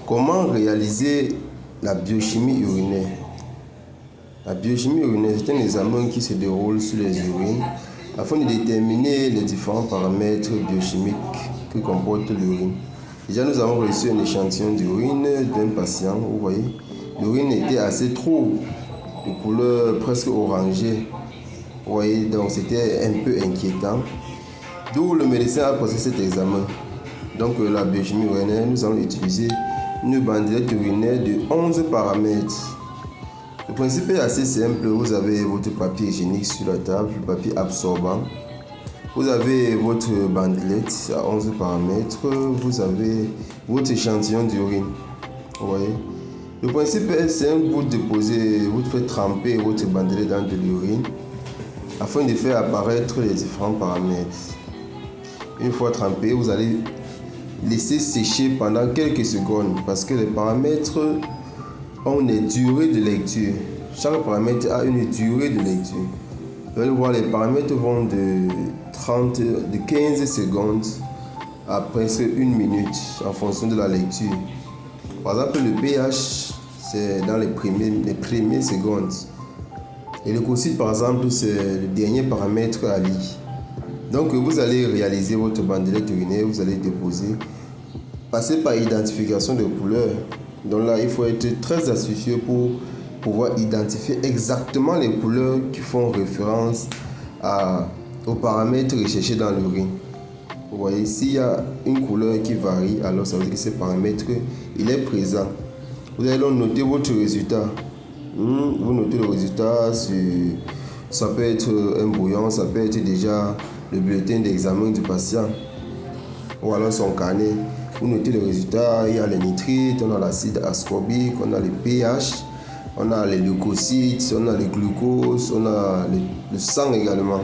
Comment réaliser la biochimie urinaire? La biochimie urinaire, c'est un examen qui se déroule sur les urines afin de déterminer les différents paramètres biochimiques que comporte l'urine. Déjà, nous avons reçu un échantillon d'urine d'un patient. Vous voyez, l'urine était assez trouble, de couleur presque orangée. Vous voyez, donc c'était un peu inquiétant. D'où le médecin a passé cet examen. Donc, la biochimie urinaire, nous allons utiliser une bandelette urinaire de 11 paramètres. Le principe est assez simple. Vous avez votre papier hygiénique sur la table, le papier absorbant. Vous avez votre bandelette à 11 paramètres. Vous avez votre échantillon d'urine. Vous voyez. Le principe est simple. Vous faites tremper votre bandelette dans de l'urine afin de faire apparaître les différents paramètres. Une fois trempé, vous allez laisser sécher pendant quelques secondes parce que les paramètres ont une durée de lecture. Chaque paramètre a une durée de lecture. Vous allez voir, les paramètres vont de 15 secondes à presque 1 minute en fonction de la lecture. Par exemple, le pH, c'est dans les premières secondes. Et le leucocyte, par exemple, c'est le dernier paramètre à lire. Donc, vous allez réaliser votre bandelette urinaire, vous allez déposer, passer par identification de couleurs. Donc là, il faut être très astucieux pour pouvoir identifier exactement les couleurs qui font référence aux paramètres recherchés dans l'urine. Vous voyez, s'il y a une couleur qui varie, alors ça veut dire que ce paramètre, il est présent. Vous allez donc noter votre résultat. Vous notez le résultat, ça peut être un brouillon, ça peut être déjà le bulletin d'examen du patient ou alors son carnet. Vous notez les résultats, il y a les nitrites, on a l'acide ascorbique, on a le pH, on a les leucocytes, on a les glucoses, on a le sang également.